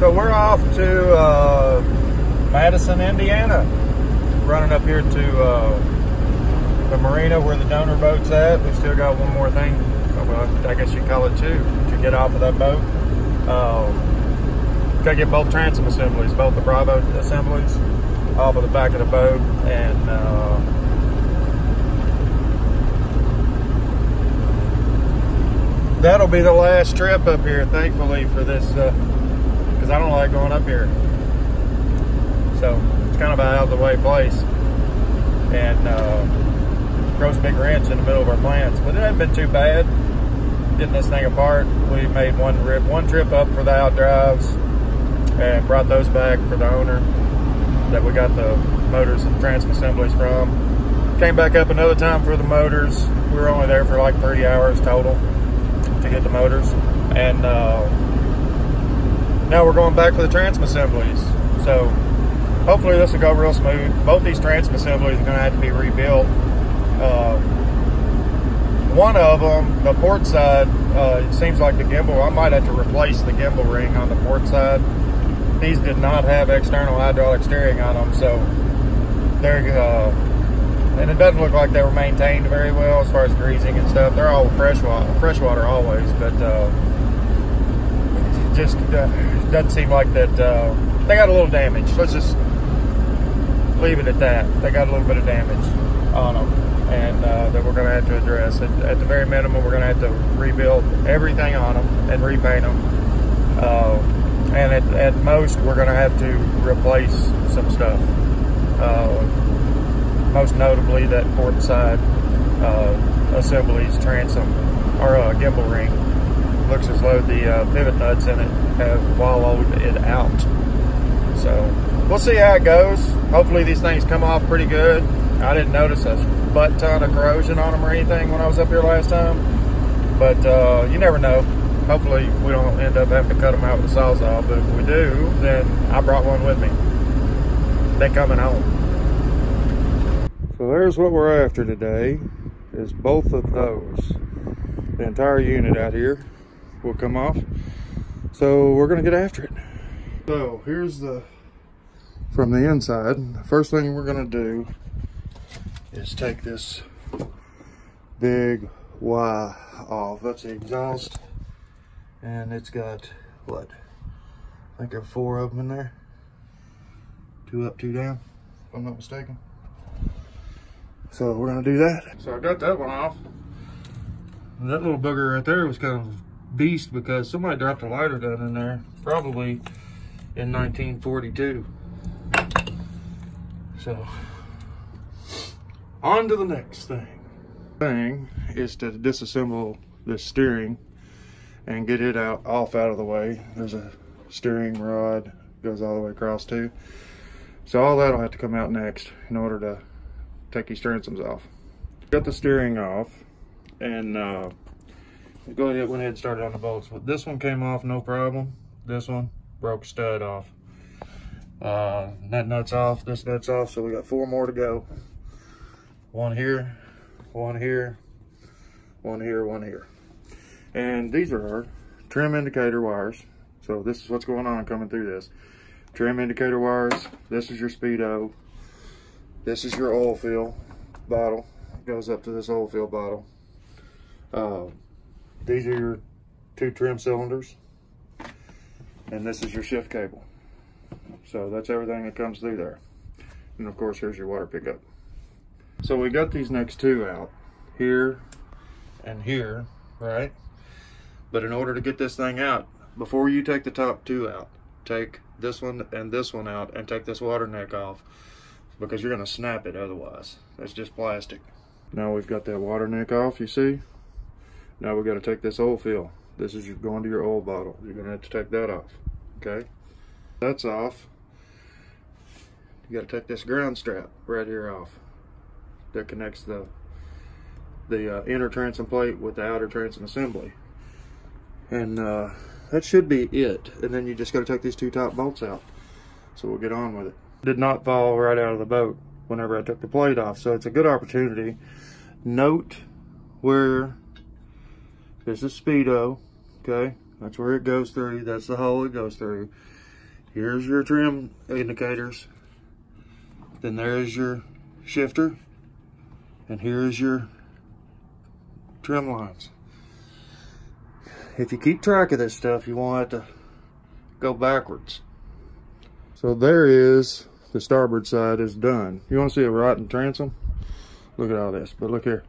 So we're off to Madison, Indiana. Running up here to the marina where the donor boat's at. We still got one more thing, well, I guess you call it two, to get off of that boat. Gotta get both transom assemblies, both the Bravo assemblies, off of the back of the boat, and that'll be the last trip up here, thankfully, for this, because I don't like going up here. So it's kind of an out of the way place, and throws a big wrench in the middle of our plans. But it hasn't been too bad getting this thing apart. We made one trip up for the out drives and brought those back for the owner that we got the motors and transom assemblies from. Came back up another time for the motors. We were only there for like 30 hours total to get the motors, and now we're going back for the transom assemblies. So hopefully this will go real smooth. Both these transom assemblies are going to have to be rebuilt. One of them, the port side, it seems like the gimbal, I might have to replace the gimbal ring on the port side. These did not have external hydraulic steering on them, so they're, and it doesn't look like they were maintained very well as far as greasing and stuff. They're all freshwater always, but it just doesn't seem like that. They got a little damage. Let's just leave it at that. They got a little bit of damage on them, and that we're going to have to address. At the very minimum, we're going to have to rebuild everything on them and repaint them. And at most, we're going to have to replace some stuff. Most notably, that port side assemblies, transom, or gimbal ring. Looks as though the pivot nuts in it have wallowed it out. So we'll see how it goes. Hopefully these things come off pretty good. I didn't notice a butt ton of corrosion on them or anything when I was up here last time, but you never know. Hopefully we don't end up having to cut them out with a sawzall, but if we do, then I brought one with me. They're coming home. So there's what we're after today, is both of those. The entire unit out here will come off. So we're gonna get after it. So here's the, from the inside, the first thing we're gonna do is take this big Y off. That's the exhaust, and it's got, what, I think there are 4 of them in there. 2 up, 2 down, if I'm not mistaken. So we're gonna do that. So I got that one off. And that little booger right there was kind of a beast because somebody dropped a lighter gun in there, probably in 1942. So on to the next thing. Thing is to disassemble this steering and get it off out of the way. There's a steering rod, goes all the way across too. So all that'll have to come out next in order to take these transoms off. Got the steering off, and went ahead and started on the bolts. But this one came off no problem. This one broke stud off. That nut's off, this nut's off, so we got 4 more to go. One here, one here, one here, one here. And these are our trim indicator wires. So this is what's going on coming through this. Trim indicator wires, this is your speedo. This is your oil fill bottle. It goes up to this oil fill bottle. These are your 2 trim cylinders. And this is your shift cable. So that's everything that comes through there. And of course, here's your water pickup. So we got these next 2 out, here and here, right? But in order to get this thing out, before you take the top 2 out, take this one and this one out and take this water neck off, because you're gonna snap it otherwise. That's just plastic. Now we've got that water neck off, you see? Now we've got to take this oil fill. This is going to your oil bottle. You're gonna have to take that off, okay? That's off. You gotta take this ground strap right here off. That connects the inner transom plate with the outer transom assembly. And that should be it. And then you just gotta take these 2 top bolts out. So we'll get on with it. Did not fall right out of the boat whenever I took the plate off, so it's a good opportunity. Note where this is speedo, okay? That's where it goes through. That's the hole it goes through. Here's your trim indicators. Then there's your shifter. And here's your trim lines. If you keep track of this stuff, you won't have to go backwards. So there is the starboard side is done. You want to see a rotten transom? Look at all this, but look here.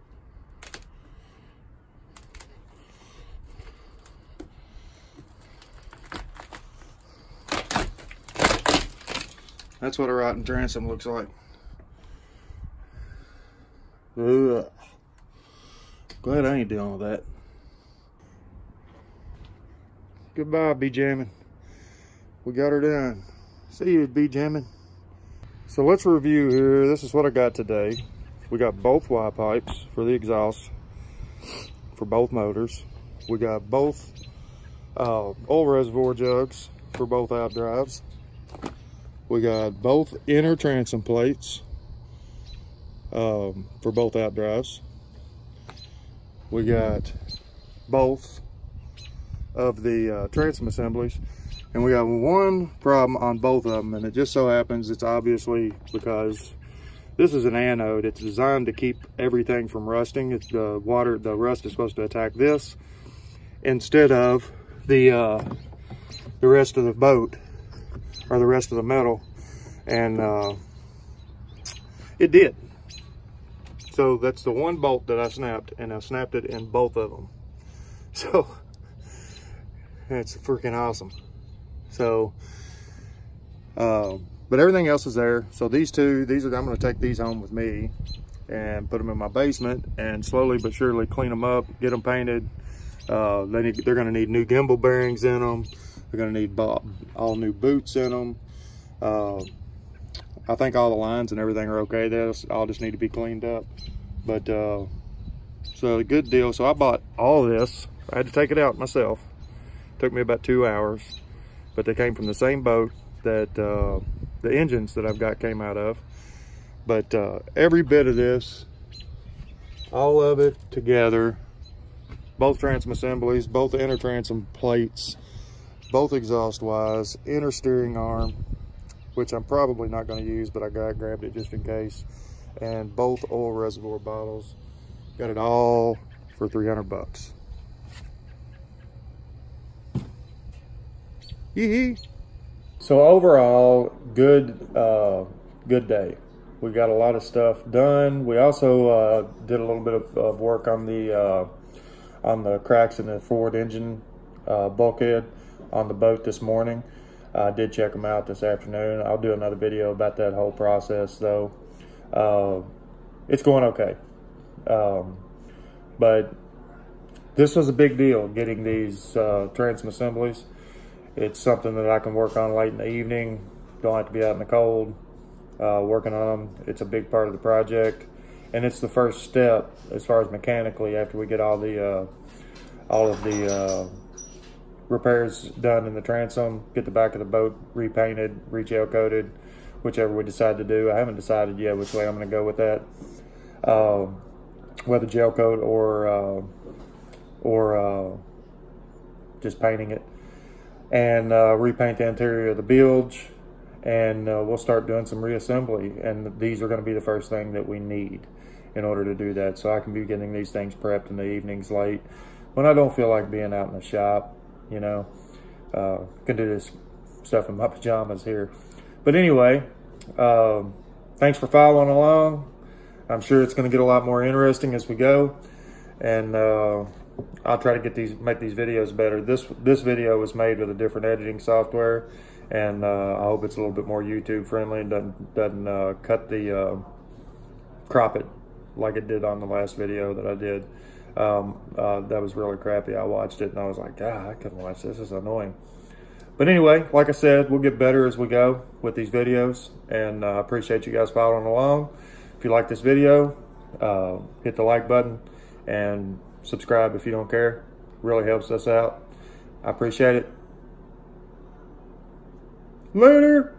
That's what a rotten transom looks like. Ugh. Glad I ain't dealing with that. Goodbye, be jamming. We got her done. See you, be jamming. So let's review here. This is what I got today. We got both Y pipes for the exhaust for both motors. We got both oil reservoir jugs for both out drives. We got both inner transom plates for both out drives. We got both of the transom assemblies, and we got one problem on both of them, and it just so happens it's obviously because this is an anode. It's designed to keep everything from rusting. It's the rust is supposed to attack this instead of the rest of the boat or the rest of the metal, and it did. So that's the one bolt that I snapped, and I snapped it in both of them. So it's freaking awesome. So, but everything else is there. So these two, I'm going to take these home with me and put them in my basement and slowly but surely clean them up, get them painted. They're going to need new gimbal bearings in them. They're going to need all new boots in them. I think all the lines and everything are okay. They all just need to be cleaned up. But so a good deal. So I bought all this. I had to take it out myself. Took me about 2 hours, but they came from the same boat that the engines that I've got came out of. But every bit of this, all of it together, both transom assemblies, both inner transom plates, both exhaust wise, inner steering arm, which I'm probably not going to use, but I grabbed it just in case, and both oil reservoir bottles. Got it all for 300 bucks. Yee-hee. So overall, good day. We got a lot of stuff done. We also did a little bit of work on the cracks in the forward engine bulkhead on the boat this morning. I did check them out this afternoon. I'll do another video about that whole process though. It's going okay. But this was a big deal, getting these transom assemblies. It's something that I can work on late in the evening. Don't have to be out in the cold working on them. It's a big part of the project, and it's the first step as far as mechanically after we get all of the repairs done in the transom, get the back of the boat repainted, re-gel coated, whichever we decide to do. I haven't decided yet which way I'm going to go with that, whether gel coat or just painting it. And repaint the interior of the bilge, and we'll start doing some reassembly, and these are going to be the first thing that we need in order to do that. So I can be getting these things prepped in the evenings late when I don't feel like being out in the shop, you know. Can do this stuff in my pajamas here. But anyway, thanks for following along. I'm sure it's going to get a lot more interesting as we go, and I'll try to make these videos better. This video was made with a different editing software, and I hope it's a little bit more YouTube friendly and doesn't cut crop it like it did on the last video that I did. That was really crappy. I watched it and I was like, God, I couldn't watch this. This is annoying. But anyway, like I said, we'll get better as we go with these videos, and I appreciate you guys following along. If you like this video, hit the like button and subscribe if you don't care. Really helps us out. I appreciate it. Later.